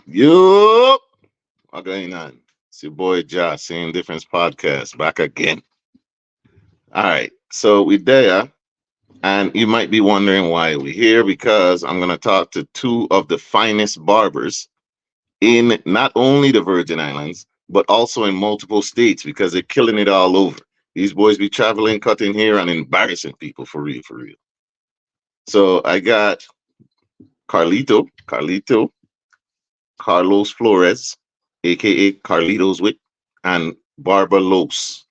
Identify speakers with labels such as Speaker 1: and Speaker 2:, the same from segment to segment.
Speaker 1: Yup. What's going on? It's your boy Josh, Same Difference Podcast, back again. All right. So we there, and you might be wondering why we're here because I'm going to talk to two of the finest barbers in not only the Virgin Islands, but also in multiple states because they're killing it all over. These boys be traveling, cutting hair, and embarrassing people for real, for real. So I got Carlito, Carlos Flores, aka Carlitos Wick, and Barber Los.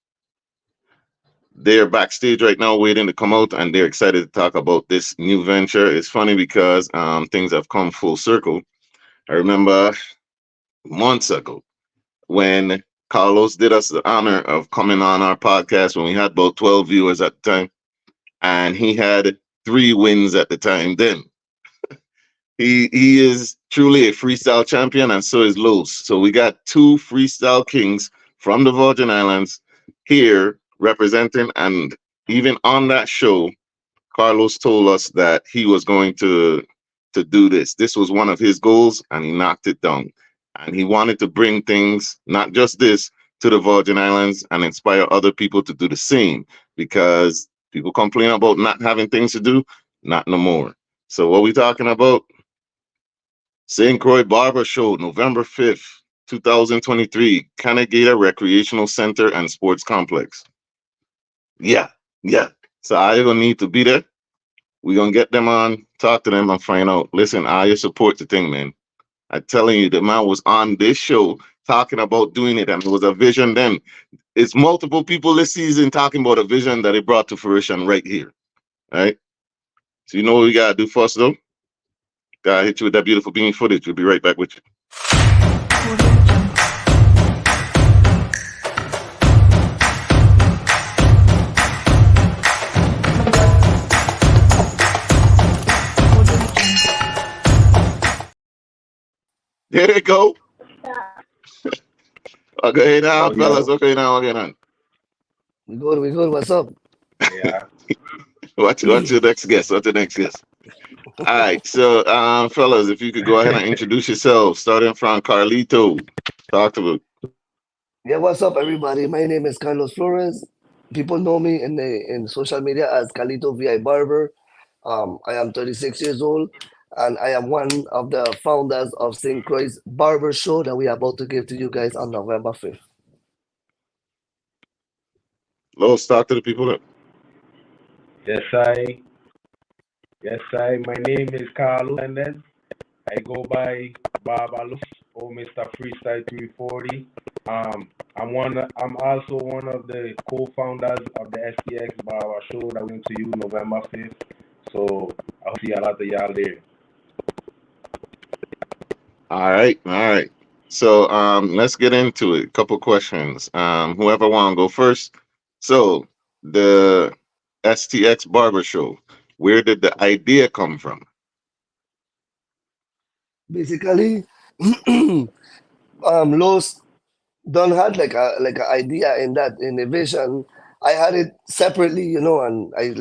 Speaker 1: They're backstage right now waiting to come out, and they're excited to talk about this new venture. It's funny because things have come full circle. I remember months ago when Carlos did us the honor of coming on our podcast when we had about 12 viewers at the time, and he had 3 wins at the time. Then he is truly a freestyle champion, and so is Los. So we got two freestyle kings from the Virgin Islands here representing, and even on that show, Carlos told us that he was going to do this. This was one of his goals, and he knocked it down. And he wanted to bring things, not just this, to the Virgin Islands and inspire other people to do the same. Because people complain about not having things to do, not no more. So what we talking about? St.Croix Barber Show, November 5th, 2023, Canagata Recreational Center and Sports Complex. Yeah, yeah. So I gonna need to be there. We're gonna get them on, talk to them, and find out. Listen, I support the thing, man. I'm telling you, the man was on this show talking about doing it, and it was a vision then. It's multiple people this season talking about a vision that he brought to fruition right here. Right? So you know what we gotta do first though? Gotta hit you with that beautiful bean footage. We'll be right back with you. There they go. Okay now, fellas. Okay now, okay now.
Speaker 2: We good. What's up?
Speaker 3: Yeah.
Speaker 1: What's your next guest? What's the next guest? All right, so fellas, if you could go ahead and introduce yourselves, starting from Carlito. Talk to me.
Speaker 2: Yeah, what's up, everybody? My name is Carlos Flores. People know me in social media as Carlito VI Barber. I am 36 years old, and I am one of the founders of St.Croix Barber Show that we are about to give to you guys on November 5th.
Speaker 1: Los, talk to the people.
Speaker 3: Yes, I. Yes, I. My name is Carlo, and then I go by Barber Los or Mr. Freestyle 340. I'm also one of the co-founders of the STX Barber Show that went to you November 5th. So I'll see a lot of y'all there.
Speaker 1: All right. So let's get into it. Couple questions. Whoever want to go first. So the STX Barber Show, where did the idea come from?
Speaker 2: Basically, Los don't had like a idea in the vision. I had it separately, and I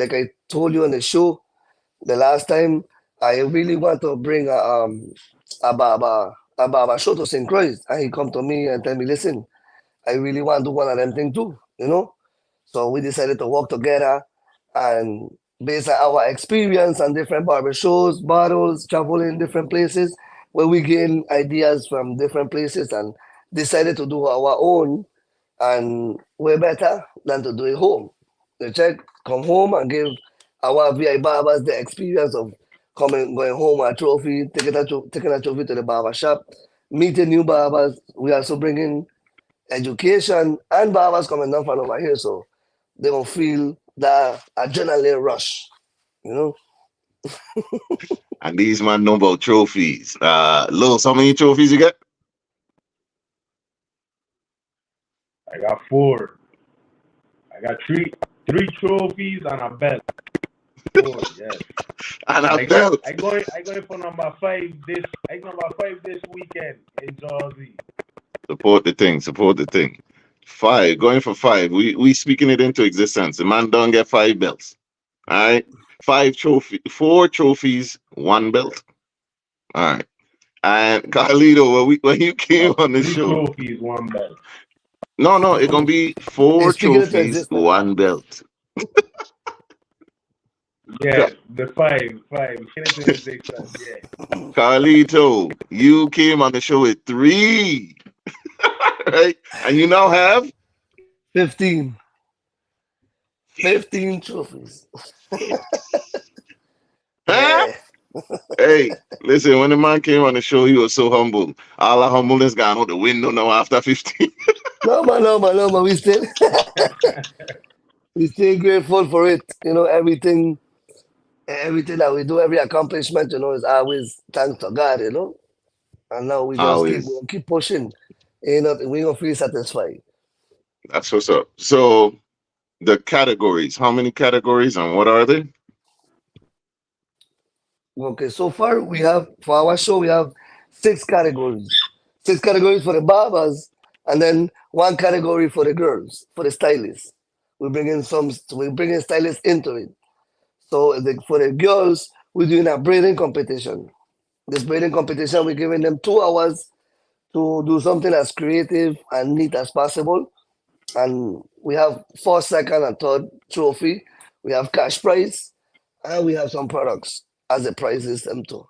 Speaker 2: told you on the show the last time. I really want to bring a barber show to St. Croix, and he come to me and tell me, listen, I really want to do one of them thing too. So we decided to work together, and based on our experience on different barber shows, battles, traveling different places, where we gain ideas from different places and decided to do our own, and way better than to do it home. The check come home and give our VI barbers the experience of going home with a trophy, taking a trophy to the barber shop, meeting new barbers. We also bringing education and barbers coming down from over here, so they don't feel that adrenaline rush, you know.
Speaker 1: And these man know about trophies. Los, how many trophies you got?
Speaker 3: I got 4. I got three trophies and a belt. 4, yes.
Speaker 1: And a belt.
Speaker 3: I going for number 5 this. Number 5 this weekend in Jersey.
Speaker 1: Support the thing. 5, going for 5. We speaking it into existence. The man don't get 5 belts. All right. 4 trophies, 1 belt. All right. And Carlito, when you came
Speaker 3: Oh,
Speaker 1: on the
Speaker 3: three
Speaker 1: show,
Speaker 3: trophies, one belt.
Speaker 1: no, it's gonna be
Speaker 2: Hey,
Speaker 1: four
Speaker 2: speaking into
Speaker 1: trophies,
Speaker 2: existence.
Speaker 1: one belt.
Speaker 3: Yes,
Speaker 1: Ca-
Speaker 3: the five. Finish in existence. Yeah.
Speaker 1: Carlito, you came on the show with three, right? And you now have
Speaker 2: 15. 15 trophies.
Speaker 1: huh?
Speaker 2: Yeah.
Speaker 1: Hey, listen, when the man came on the show, he was so humble. All the humbleness gone out the window now after 15.
Speaker 2: No, man, no, man, no, man. We still grateful for it. Everything that we do, every accomplishment, is always thanks to God, And now we just keep
Speaker 1: Always.
Speaker 2: we'll keep pushing. We gonna feel satisfied.
Speaker 1: That's what's up. So the categories, how many categories and what are they?
Speaker 2: Okay, so far we have for our show we have 6 categories. 6 categories for the barbers, and then one category for the girls, for the stylists. We bring in stylists into it. So for the girls, we're doing a braiding competition. This braiding competition, we're giving them 2 hours to do something as creative and neat as possible. And we have first, second, and third trophy. We have cash prize, and we have some products as the prize system too.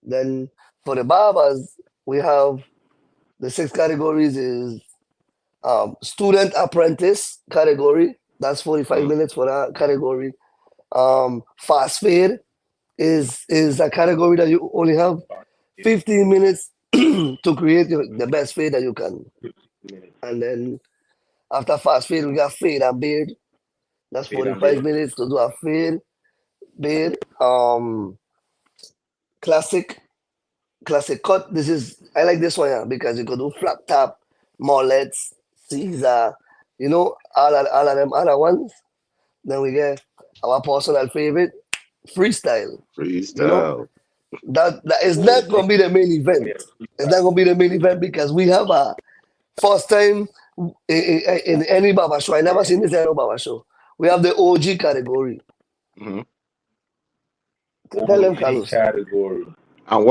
Speaker 2: Then for the barbers, we have the 6 categories is student apprentice category. That's 45
Speaker 1: Mhm.
Speaker 2: minutes for that category. Fast fade is a category that you only have 15 minutes to create the best fade that you can.
Speaker 3: 15 minutes.
Speaker 2: And then after fast fade, we got fade and beard. That's
Speaker 3: Fade and
Speaker 2: 45
Speaker 3: beard.
Speaker 2: minutes to do a fade, beard. Classic, classic cut. I like this one, yeah, because you could do flat top, mullets, Caesar, all of them other ones. Then we get our personal favorite, freestyle. You know,
Speaker 1: Freestyle.
Speaker 2: that is
Speaker 3: Oh,
Speaker 2: not gonna be the main event.
Speaker 3: yeah.
Speaker 2: It's not gonna be the main event because we have a first time in any barber show. I never seen this in any barber show. We have the OG category.
Speaker 1: Mhm.
Speaker 2: Tell them,
Speaker 3: OG
Speaker 2: Carlos.
Speaker 3: category.
Speaker 1: And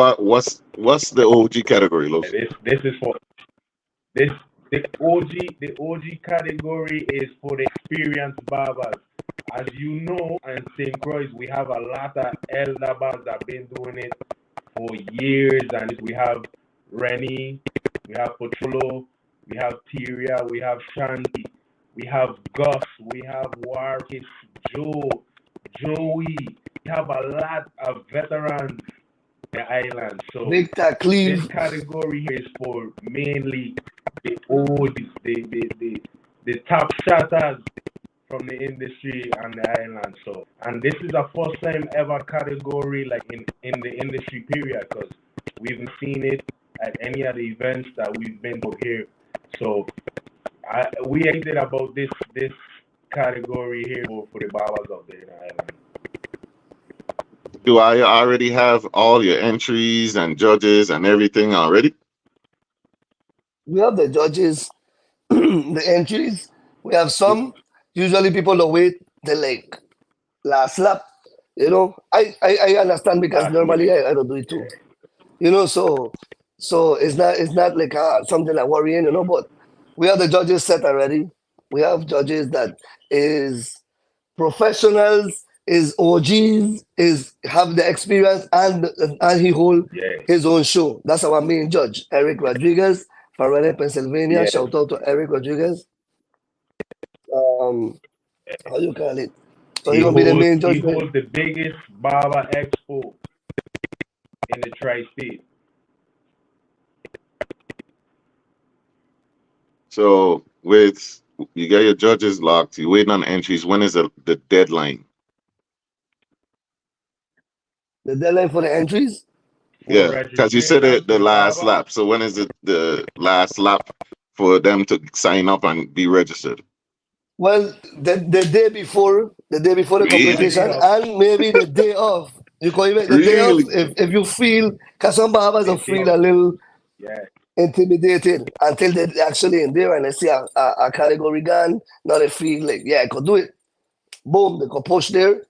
Speaker 1: what's the OG category, Los?
Speaker 3: This is for this the OG category is for the experienced barbers. As you know, in St. Croix, we have a lot of elder barbers that have been doing it for years, and we have Rennie, we have Pocholo, we have Tyria, we have Shanti, we have Gus, we have Warkish, Joe, Joey. We have a lot of veterans in the island. So
Speaker 2: Victor
Speaker 3: this
Speaker 2: Cleve.
Speaker 3: category here is for mainly the oldies, the top shotters from the industry on the island. So, and this is a first time ever category like in the industry period because we've seen it at any of the events that we've been to here. So, we excited about this category here for the barbers out there in the island.
Speaker 1: Do I already have all your entries and judges and everything already?
Speaker 2: We have the judges, the entries. We have some. Usually people don't wait the like last lap. I understand because
Speaker 3: Last
Speaker 2: normally
Speaker 3: minute,
Speaker 2: I don't do it too.
Speaker 3: yeah.
Speaker 2: So it's not like something like worrying, but we have the judges set already. We have judges that is professionals, is OGs, is have the experience and he hold
Speaker 3: Yeah,
Speaker 2: his own show. That's our main judge, Eric Rodriguez from Reading, Pennsylvania.
Speaker 3: yes.
Speaker 2: Shout out to Eric Rodriguez. Um, how you call it? So
Speaker 3: He
Speaker 2: he's gonna be the
Speaker 3: holds
Speaker 2: main
Speaker 3: he
Speaker 2: judge there.
Speaker 3: holds the biggest barber expo in the tri-state.
Speaker 1: So with you get your judges locked, you waiting on entries. When is the deadline?
Speaker 2: The deadline for the entries.
Speaker 3: For
Speaker 1: Yeah, because you said
Speaker 3: registration
Speaker 1: it
Speaker 3: for
Speaker 1: the
Speaker 3: the
Speaker 1: last
Speaker 3: barber,
Speaker 1: lap. So when is it the last lap for them to sign up and be registered?
Speaker 2: Well, the day before the
Speaker 3: on the
Speaker 1: Really?
Speaker 3: day
Speaker 2: competition,
Speaker 3: of,
Speaker 2: and maybe the day off. You can even the day off
Speaker 1: Really?
Speaker 2: if you feel, because some barbers
Speaker 3: the
Speaker 2: will
Speaker 3: day
Speaker 2: feel
Speaker 3: of,
Speaker 2: a little
Speaker 3: yeah,
Speaker 2: intimidated until they actually in there and they see a category gun. Now they feel like, yeah, I could do it. Boom, they could push there.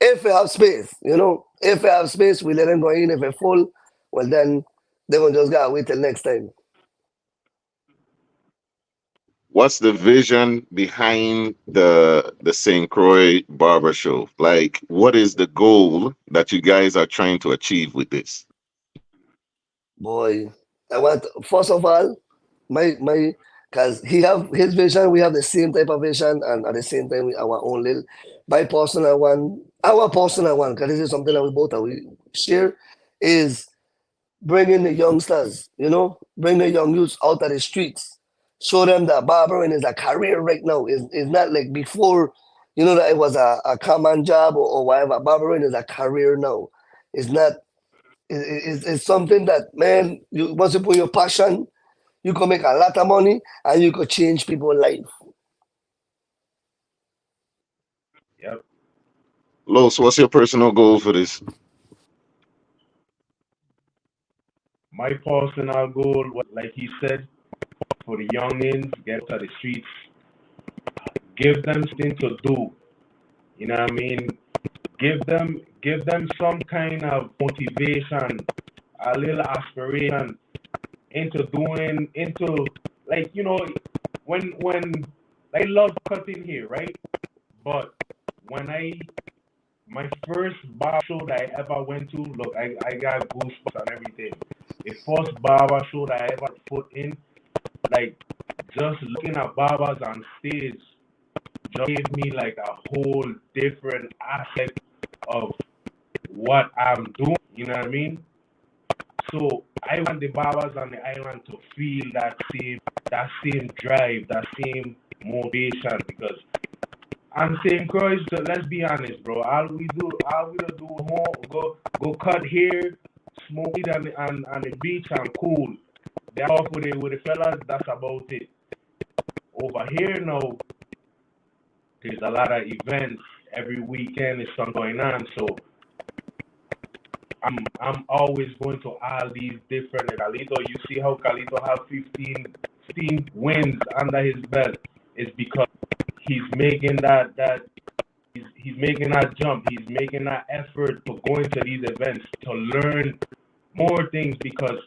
Speaker 2: If we have space, if we have space, we let them go in. If we're full, well then They gonna just gotta wait till next time.
Speaker 1: What's the vision behind the St. Croix Barber Show? Like, what is the goal that you guys are trying to achieve with this?
Speaker 2: Boy, I want first of all, my because he have his vision, we have the same type of vision, and at the same time, our own little, my personal one, our personal one, because this is something that we both are, we share, is bring in the youngsters, bring the young youths out of the streets. Show them that barbering is a career right now. It's not like before, that it was a common job or whatever. Barbering is a career now. It's not, it's something that, man, once you put your passion, you can make a lot of money and you could change people's life.
Speaker 3: Yep.
Speaker 1: Los, what's your personal goal for this?
Speaker 3: My personal goal, like he said, for the youngins, get to the streets, give them something to do. You know what I mean? Give them some kind of motivation, a little aspiration into like when I love cutting hair, right? But when my first barber show that I ever went to, look, I got goosebumps and everything. The first barber show that I ever put in, like just looking at barbers on stage just gave me like a whole different aspect of what I'm doing. You know what I mean? So I want the barbers on the island to feel that same drive, that same motivation because on St. Croix, let's be honest, bro. All we do more go cut hair, smoke weed on the beach and cool. They're off with the fellas, that's about it. Over here now, there's a lot of events. Every weekend is something going on. So I'm always going to all these different Carlito. You see how Carlito have 15 wins under his belt. It's because he's making he's making that jump. He's making that effort to go into these events to learn more things because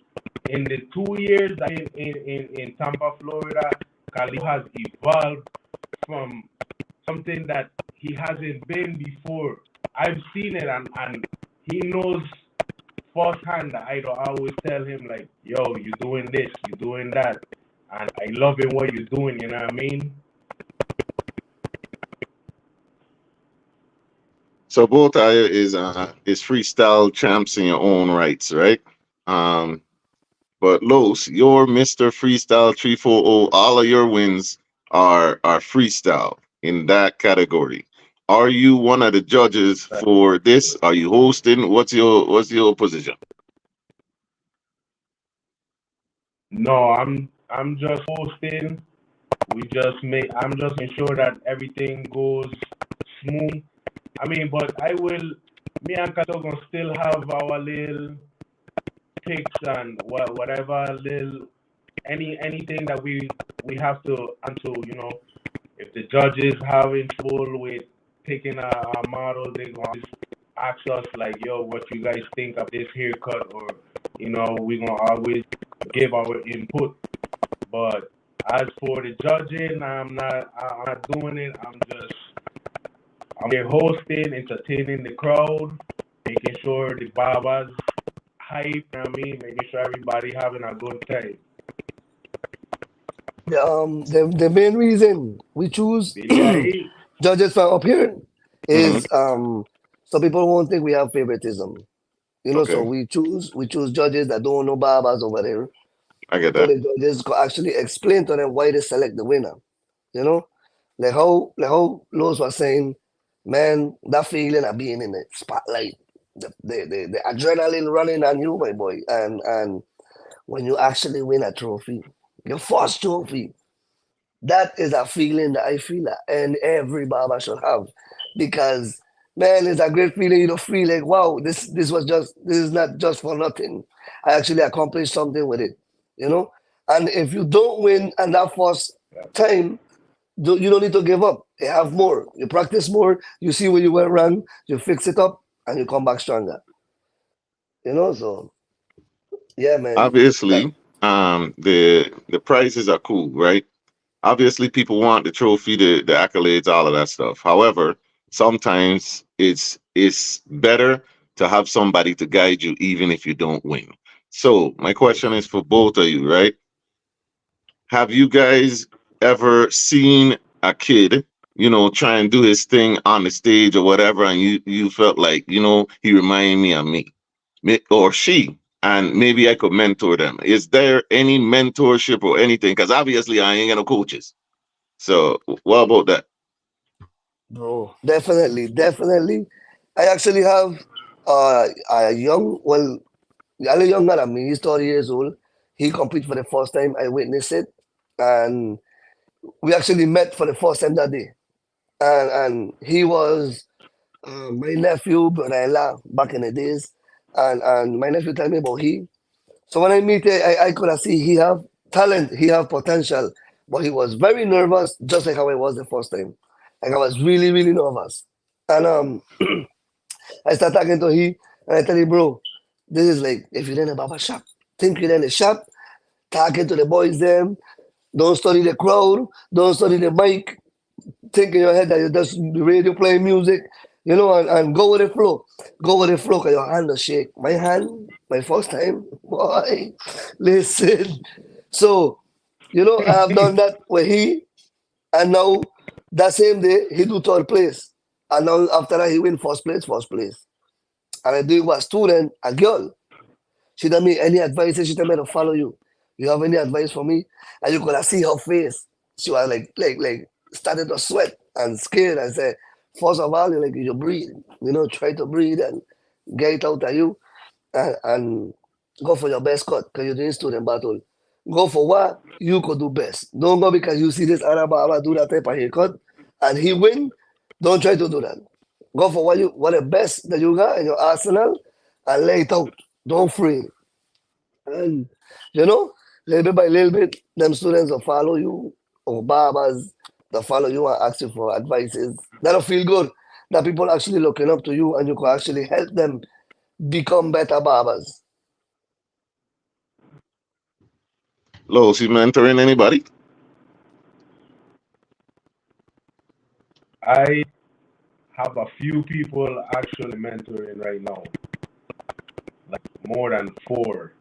Speaker 3: in the 2 years that in Tampa, Florida, Carlito has evolved from something that he hasn't been before. I've seen it and he knows firsthand that I always tell him like, yo, you doing this, you doing that. And I love it what you're doing, you know what I mean?
Speaker 1: So both are is freestyle champs in your own rights, right? But Los, you're Mr. Freestyle 340. All of your wins are freestyle in that category. Are you one of the judges for this? Are you hosting? What's your position?
Speaker 3: No, I'm just hosting. I'm just making sure that everything goes smooth. I mean, but me and Kato gonna still have our little picks and whatever little anything that we have to answer. If the judges having trouble with picking a model, they gonna always ask us like, yo, what you guys think of this haircut, or we gonna always give our input. But as for the judging, I'm not doing it. I'm here hosting, entertaining the crowd, making sure the barbers hype, you know what I mean, making sure everybody having a good time.
Speaker 2: The main reason we choose
Speaker 3: Baby, I eat.
Speaker 2: judges from up here
Speaker 1: Hmm.
Speaker 2: is so people won't think we have favoritism. So
Speaker 1: Okay,
Speaker 2: we choose judges that don't know barbers over there.
Speaker 1: I get
Speaker 2: So
Speaker 1: that.
Speaker 2: the judges could actually explain to them why they select the winner. You know, like how Lowe's was saying, man, that feeling of being in the spotlight, the adrenaline running on you, my boy, and when you actually win a trophy, your first trophy, that is a feeling that I feel that and every barber should have, because man, it's a great feeling. You don't feel like, wow, this is not just for nothing. I actually accomplished something with it, you know. And if you don't win and that first time, you don't need to give up. You have more. You practice more. You see where you went wrong. You fix it up, and you come back stronger. So Yeah, man. That,
Speaker 1: Obviously, the prices are cool, right? Obviously, people want the trophy, the accolades, all of that stuff. However, sometimes it's better to have somebody to guide you, even if you don't win. So, my question is for both of you, right? Have you guys ever seen a kid, try and do his thing on the stage or whatever, and you felt like, he reminded me of me or she, and maybe I could mentor them? Is there any mentorship or anything? Because obviously I ain't got no coaches. So what about that?
Speaker 2: bro, definitely, definitely. I actually have a young, well, a little younger than me. He's 30 years old. He compete for the first time. I witnessed it, and we actually met for the first time that day. And he was my nephew, brother back in the days. And my nephew told me about he. So when I meet him, I could have see he have talent, he have potential, but he was very nervous, just like how I was the first time. Like I was really, really nervous. And I start talking to he, and I tell him, bro, this is like if you're in a barber shop, think you're in a shop, talking to the boys them, don't study the crowd, don't study the mic, think in your head that you're just the radio playing music, and go with the flow. Go with the flow, because your hand will shake. My hand, my first time, boy, listen. So, I have done that with he, and now that same day, he do third place. And now after that, he win first place, first place. And I do it with a student, a girl. She tell me any advice, she tell me to follow you. You have any advice for me? And you could see her face. She was like started to sweat and scared. I said, first of all, you breathe. Try to breathe and get it out of you and go for your best cut because you're doing student battle. Go for what you could do best. Don't go because you see this other barber do that type of haircut and he win. Don't try to do that. Go for what the best that you got in your arsenal and lay it out. Don't free. And you know, little bit by little bit, them students will follow you or barbers that follow you and ask you for advices. That'll feel good. That people actually looking up to you and you can actually help them become better barbers.
Speaker 1: Los, you mentoring anybody?
Speaker 3: I have a few people actually mentoring right now, like more than four.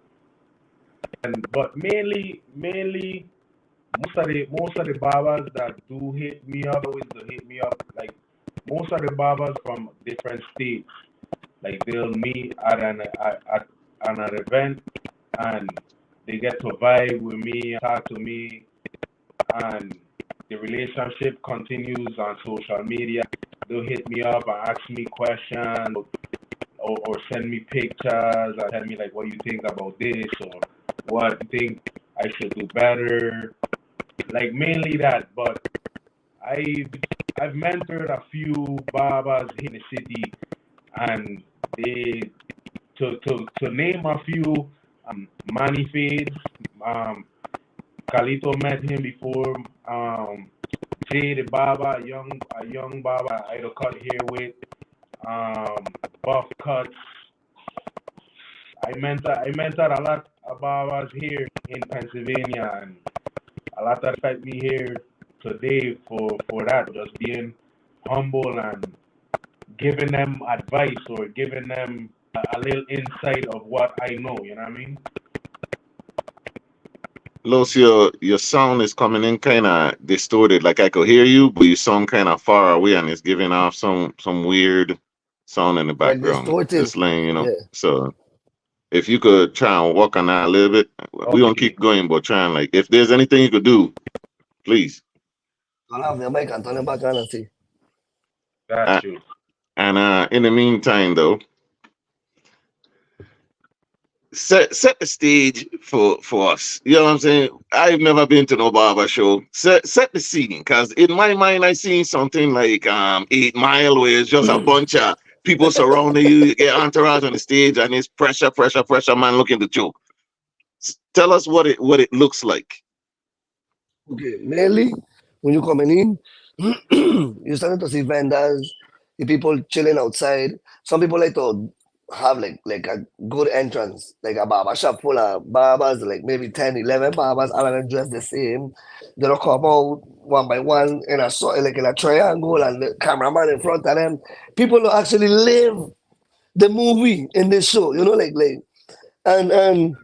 Speaker 3: And but mainly most of the barbers that do hit me up always do hit me up. Like most of the barbers from different states, like they'll meet at an event and they get to vibe with me, talk to me, and the relationship continues on social media. They'll hit me up and ask me questions or send me pictures or tell me like what you think about this or what you think I should do better. Like mainly that, but I've I've mentored a few barbers in the city and they to name a few Manny Fades, um Carlito met him before. Jay the barber, a young barber I had to cut hair with. Um, Buff cuts. I mentored a lot of barbers here in Pennsylvania, and a lot of respect me here today for that. Just being humble and giving them advice or giving them a little insight of what I know. You know what I mean?
Speaker 1: Los, your sound is coming in kind of distorted. Like I could hear you, but you sound kind of far away, and it's giving off some weird sound in the
Speaker 2: Like
Speaker 1: background.
Speaker 2: distorted.
Speaker 1: Just letting you know.
Speaker 2: Yeah.
Speaker 1: So if you could try and work on that a little bit, we won't
Speaker 3: Okay,
Speaker 1: keep going, but try and like if there's anything you could do, please.
Speaker 2: Turn off your mic and turn it back on and see.
Speaker 3: got
Speaker 1: Uh,
Speaker 3: you.
Speaker 1: and in the meantime, though, set the stage for us. You know what I'm saying? I've never been to no barber show. Set the scene, cause in my mind I seen something like 8 Mile, where it's just a bunch of people surrounding you. You get entourage on the stage, and it's pressure, pressure, pressure. Man, looking to choke. Tell us what it looks like.
Speaker 2: Okay, mainly when you're coming in, you're starting to see vendors, the people chilling outside. Some people like to have like a good entrance, like a barber shop full of barbers, like maybe 10, 11 barbers, all of them dressed the same. They don't come out one by one in a sort like in a triangle and the cameraman in front of them. People who actually live the movie in this show, like and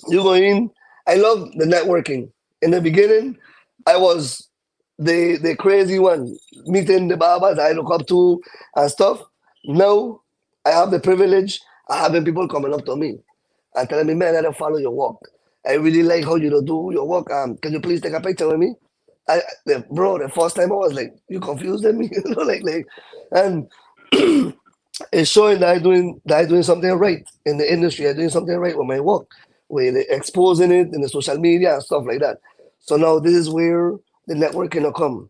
Speaker 2: you go in. I love the networking. In the beginning, I was the crazy one, meeting the barbers I look up to and stuff. Now I have the privilege of having people coming up to me and telling me, man, I don't follow your work. I really like how you do your work. Can you please take a picture with me? Bro, the first time I was like, you confused me, and it's showing that I doing something right in the industry. I'm doing something right with my work, with exposing it in the social media and stuff like that. So now this is where the networking will come,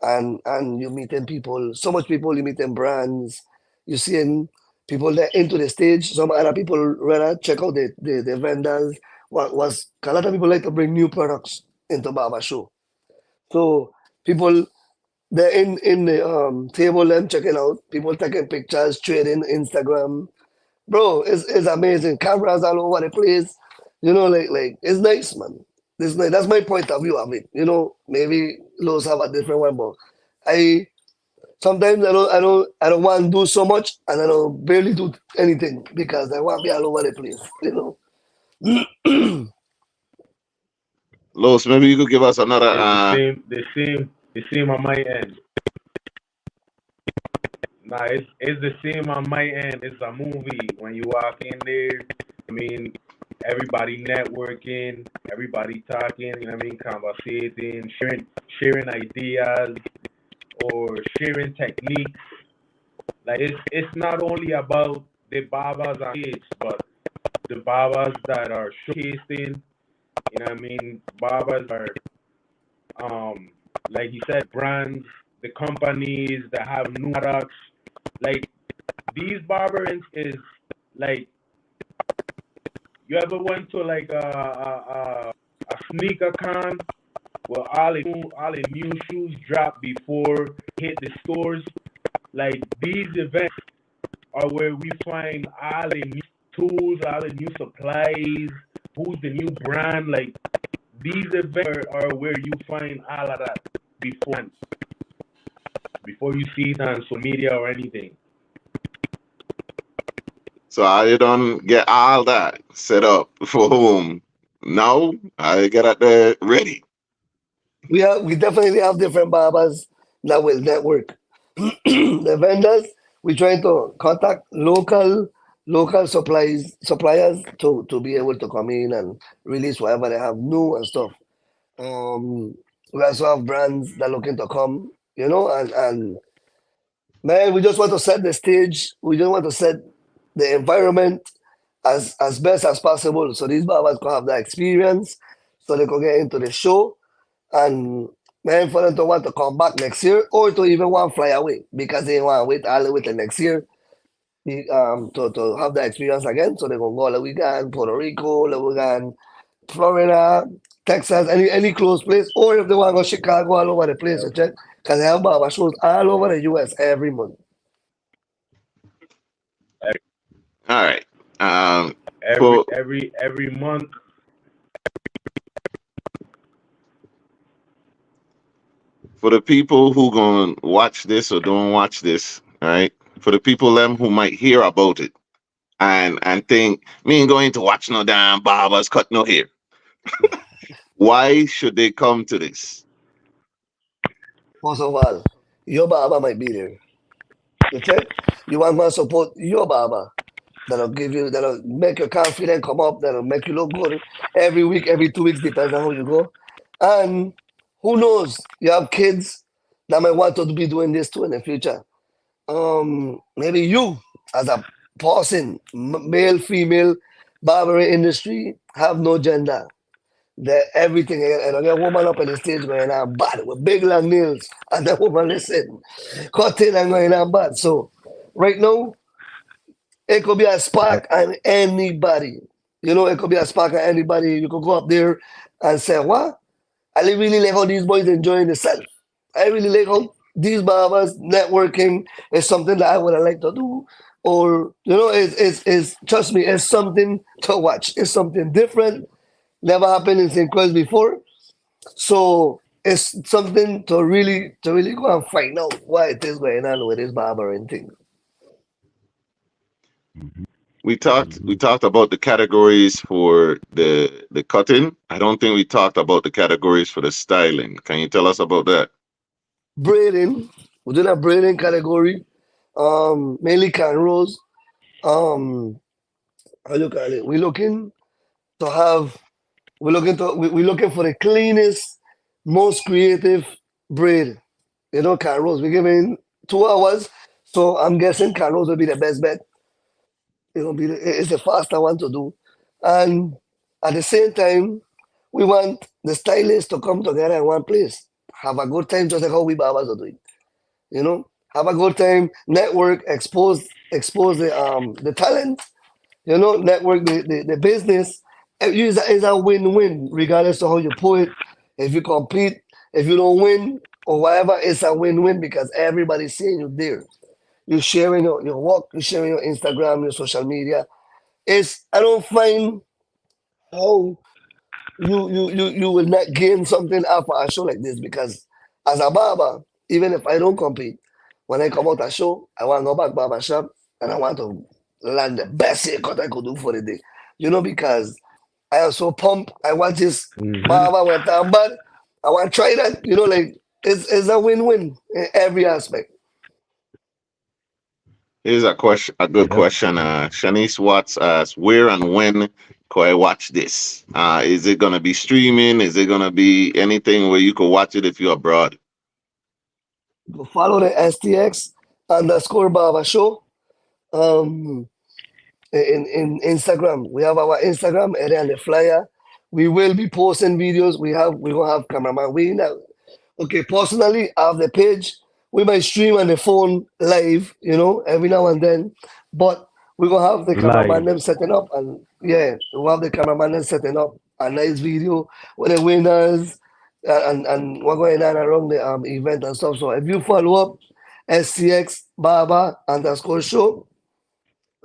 Speaker 2: and you meeting people, so much people. You meeting brands, you seeing people that into the stage. Some other people rather check out the vendors. What was a lot of people like to bring new products into barber show. So people they're in the table and checking out. People taking pictures, trading Instagram. Bro, it's amazing. Cameras all over the place. Like it's nice, man. It's nice. That's my point of view of it. Maybe Los have a different one, but I sometimes I don't want to do so much and I don't barely do anything because I want to be all over the place.
Speaker 1: Los, maybe you could give us another
Speaker 3: It's the same on my end. Nah, it's the same on my end. It's a movie. When you walk in there, I mean, everybody networking, everybody talking, conversating, sharing ideas or sharing techniques. Like it's not only about the barbers on stage, but the barbers that are showcasing, barbers are like he said, brands, the companies that have new products. Like these barbering is like you ever went to like a sneaker con where all the new shoes drop before hit the stores. Like these events are where we find all the new tools, all the new supplies, who's the new brand. Like these events are where you find all of that before you see it on social media or anything.
Speaker 1: so I don't get all that set up for home. Now I get out there ready.
Speaker 2: We definitely have different barbers that will network. The vendors, we trying to contact local suppliers to be able to come in and release whatever they have new and stuff. Um, we also have brands that looking to come, and man, we just want to set the stage. We just want to set the environment as best as possible so these barbers can have that experience, so they can get into the show and man, for them to want to come back next year or to even want to fly away because they want to wait all the way till next year to have that experience again. So they're going to go all the weekend, Puerto Rico, all the weekend, Florida, Texas, any close place. Or if they want to go Chicago, all over the place,
Speaker 3: Yeah.
Speaker 2: you check. Because they have barber shows all over the US every month.
Speaker 1: All right.
Speaker 3: Every
Speaker 1: For
Speaker 3: every every month.
Speaker 1: for the people who gonna watch this or don't watch this, all right? For the people them who might hear about it and think me ain't going to watch no damn barbers cut no hair. Why should they come to this?
Speaker 2: First of all, your barber might be there. You check? You want to support your barber. That'll make your confidence come up, that'll make you look good every week, every 2 weeks, depends on how you go. And who knows, you have kids that might want to be doing this too in the future. Maybe you, as a person, male, female, barbering industry, have no gender. Everything, and I get a woman up on the stage going on bad with big long nails, and the woman listen, cutting and going on bad. So, right now, it could be a spark on anybody. It could be a spark on anybody. You could go up there and say, what? I really like how these boys enjoying themselves. I really like how these barbers networking is something that I would have liked to do. or it's trust me, it's something to watch. It's something different, never happened in St. Croix before. So it's something to really go and find out why it is going on with this barbering thing.
Speaker 1: We talked about the categories for the cutting. I don't think we talked about the categories for the styling. Can you tell us about that?
Speaker 2: Braiding, within a braiding category, mainly cornrows. Um, how you call it? To have we're looking for the cleanest, most creative braid. Cornrows. We're giving 2 hours, so I'm guessing cornrows will be the best bet. It's the faster one to do, and at the same time, we want the stylists to come together in one place, have a good time, just like how we barbers are doing. Have a good time, network, expose the talent, network the business. It's a win-win, regardless of how you put it. If you compete, if you don't win or whatever, it's a win-win because everybody's seeing you there. You're sharing your work, you're sharing your Instagram, your social media. I don't find how you will not gain something after a show like this because as a barber, even if I don't compete, when I come out a show, I want to go back barber shop and I want to land the best haircut I could do for the day. Because I am so pumped. I want this
Speaker 3: Mm-hmm.
Speaker 2: barber went down bad. I want to try that. Like it's a win-win in every aspect.
Speaker 1: Here's a good
Speaker 3: Yep.
Speaker 1: question. Shanice Watts asks, where and when could I watch this? Is it gonna be streaming? Is it gonna be anything where you could watch it if you're abroad?
Speaker 2: Go follow the STX_barber show. Um, in Instagram. We have our Instagram area and the flyer. We will be posting videos. We're gonna have cameraman. We now okay, personally I have the page. We might stream on the phone live, every now and then. But we're gonna have the cameraman
Speaker 3: Live.
Speaker 2: them setting up and yeah, we'll have the cameraman them setting up a nice video with the winners and what's going on around the event and stuff. So if you follow up SCX Barber_show,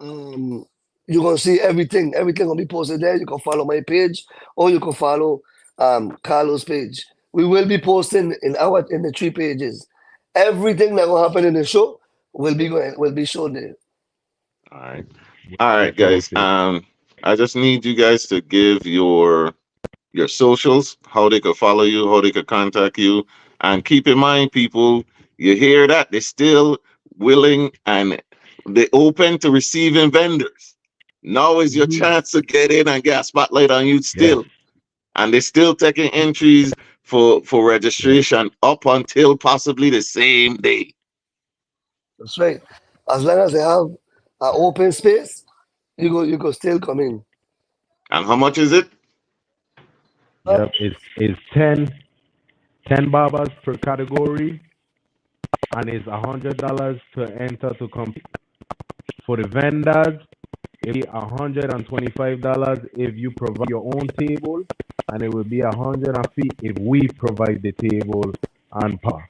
Speaker 2: um, you're gonna see everything. Everything gonna be posted there. You can follow my page or you can follow Carlos' page. We will be posting in the 3 pages. Everything that will happen in the show will be shown there.
Speaker 1: All right. All
Speaker 3: We
Speaker 1: right, guys.
Speaker 3: post it.
Speaker 1: I just need you guys to give your socials, how they could follow you, how they could contact you. And keep in mind, people, you hear that? They're still willing and they open to receiving vendors. Now is your
Speaker 2: Mhm.
Speaker 1: chance to get in and get a spotlight on you
Speaker 3: Yes.
Speaker 1: still. And they're still taking entries for
Speaker 3: Yes.
Speaker 1: registration up until possibly the same day.
Speaker 2: That's right. As long as they have an open space, you go still come in.
Speaker 1: And how much is it?
Speaker 2: Uh,
Speaker 3: Yep. It's 10 barbers per category, and it's $100 to enter to compete. For the vendors, it'll be $125 if you provide your own table, and it will be 150 if we provide the table and power.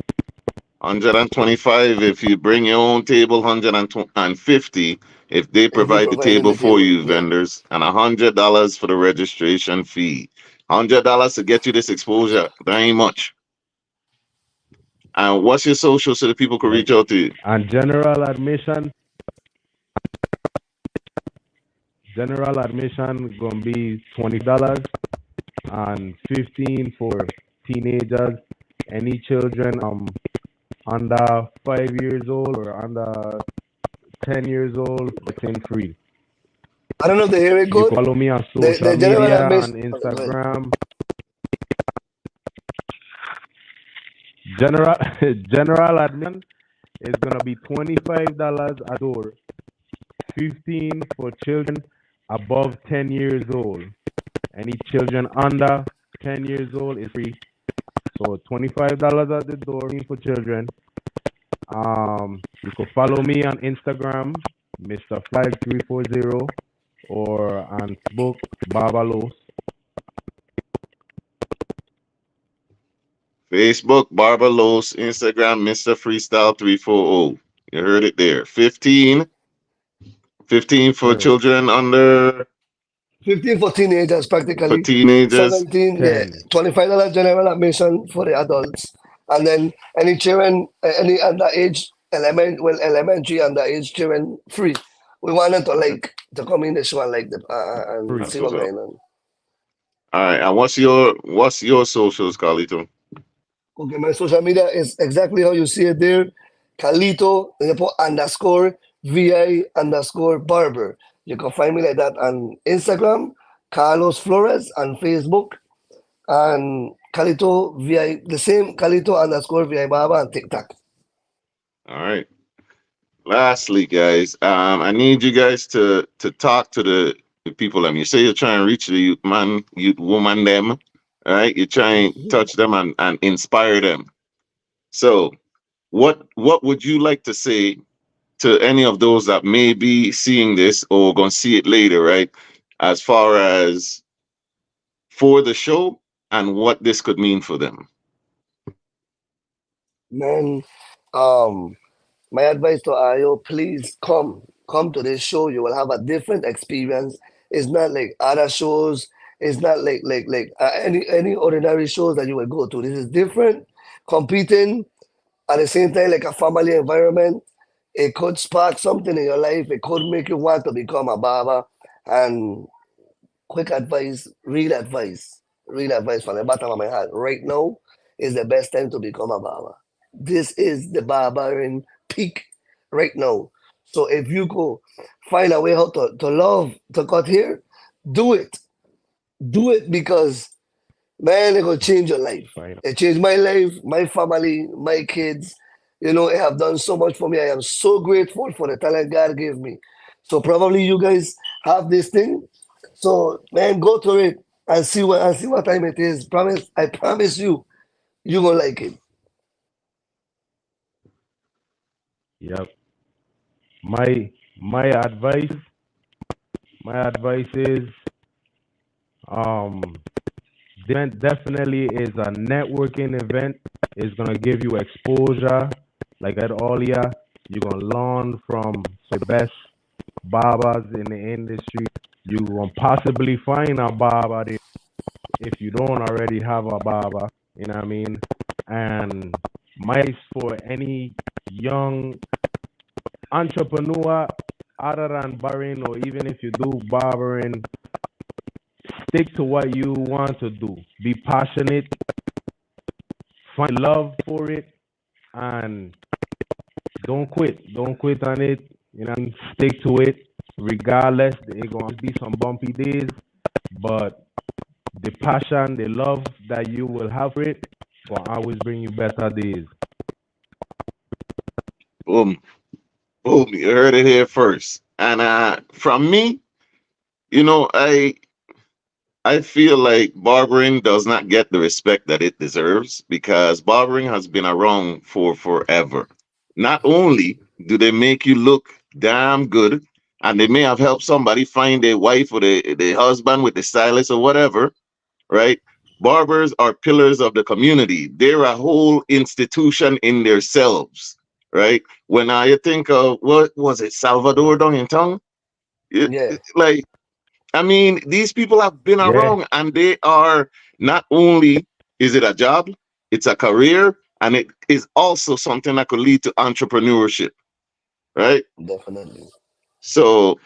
Speaker 1: 125 if you bring your own table, 150 if they
Speaker 2: if we
Speaker 1: provide the
Speaker 2: provided
Speaker 1: table
Speaker 2: the
Speaker 1: for
Speaker 2: table,
Speaker 1: you,
Speaker 2: yeah.
Speaker 1: vendors, and $100 for the registration fee. $100 to get you this exposure. That ain't much. And what's your social so that people can
Speaker 3: Yep.
Speaker 1: reach out to you?
Speaker 3: And general admission gonna be $20 and 15 for teenagers. Any children under 5 years old or under 10 years old, it's in free.
Speaker 2: I don't know if they hear it
Speaker 3: You
Speaker 2: good.
Speaker 3: can follow me on
Speaker 2: The
Speaker 3: social
Speaker 2: general
Speaker 3: media on
Speaker 2: admission. Go ahead.
Speaker 3: Instagram. General general admission is gonna be $25 a door, 15 for children above 10 years old. Any children under 10 years old is free. So $25 at the door for children. You can follow me on Instagram, Mr. Flag 340, or on Facebook, Barber Los.
Speaker 1: Facebook, Barber Los, Instagram, Mr. Freestyle 340. You heard it there. 15 15 for
Speaker 3: Sure.
Speaker 1: children under
Speaker 2: 15 for teenagers,
Speaker 1: for
Speaker 2: practically.
Speaker 1: teenagers.
Speaker 2: 17, yeah.
Speaker 3: 10.
Speaker 2: $25 general admission for the adults. And then any children, any underage, elementary underage children, free. We wanted to to come in the show and and
Speaker 3: Free.
Speaker 2: see
Speaker 1: That's
Speaker 2: what's
Speaker 1: what's up.
Speaker 2: going on.
Speaker 1: All right. And what's your socials, Carlito?
Speaker 2: Okay, my social media is exactly how you see it there. Carlito, then you put underscore VI underscore barber. You can find me like that on Instagram, Carlos Flores, on Facebook, and Carlito VI, the same Carlito underscore VI barber on TikTok.
Speaker 1: All right. Lastly, guys, I need you guys to talk to the people. You say you're trying to reach the youth man, youth woman, them. All right. You're trying to touch them and inspire them. So, what would you like to say to any of those that may be seeing this or gonna see it later, right? As far as for the show and what this could mean for them.
Speaker 2: Man, um, my advice to Ayo, please come to this show. You will have a different experience. It's not like other shows. It's not like any ordinary shows that you will go to. This is different. Competing at the same time, like a family environment. It could spark something in your life. It could make you want to become a barber. And quick real advice from the bottom of my heart. Right now is the best time to become a barber. This is the barbering peak right now. So if you go find a way how to love to cut hair, do it. Do it because man, it will change your life.
Speaker 3: Fine.
Speaker 2: It changed my life, my family, my kids. You know, it have done so much for me. I am so grateful for the talent God gave me. So probably you guys have this thing. So man, go to it and see what time it is. I promise you, you gonna like it.
Speaker 3: Yep. My my advice my advice is um definitely is a networking event. It's gonna give you exposure. Like I said earlier, you're gonna learn from the best barbers in the industry. You will possibly find a barber there if you don't already have a barber. You know what I mean? And my advice for any young entrepreneur other than barbering, or even if you do barbering, stick to what you want to do. Be passionate, find love for it, and don't quit. Don't quit on it. You know, stick to it. Regardless, there gonna be some bumpy days, but the passion, the love that you will have for it will always bring you better days.
Speaker 1: Boom. Boom. You heard it here first. And from me, you know, I feel like barbering does not get the respect that it deserves because barbering has been around for forever. Not only do they make you look damn good, and they may have helped somebody find their wife or their husband with the stylist or whatever, right? Barbers are pillars of the community. They're a whole institution in themselves, right? When I think of what was it, Salvador down in town,
Speaker 2: Yeah,
Speaker 1: like I mean, these people have been
Speaker 3: Yeah,
Speaker 1: around and they are not only is it a job, it's a career, and it is also something that could lead to entrepreneurship, right?
Speaker 2: definitely.
Speaker 1: So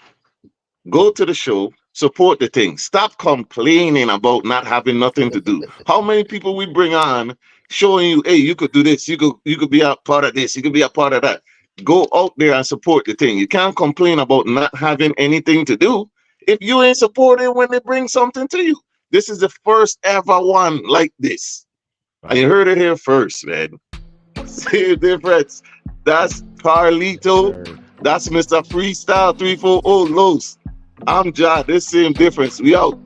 Speaker 1: go to the show, support the thing. Stop complaining about not having nothing to do. How many people we bring on showing you, hey, you could do this, you could be a part of this, you could be a part of that. Go out there and support the thing. You can't complain about not having anything to do if you ain't supported when they bring something to you. This is the first ever one like this. And you
Speaker 3: right.
Speaker 1: heard it here first, man. See the difference. That's Carlito.
Speaker 3: Sure.
Speaker 1: That's Mr. Freestyle 340 Los. I'm John. This same difference. We out.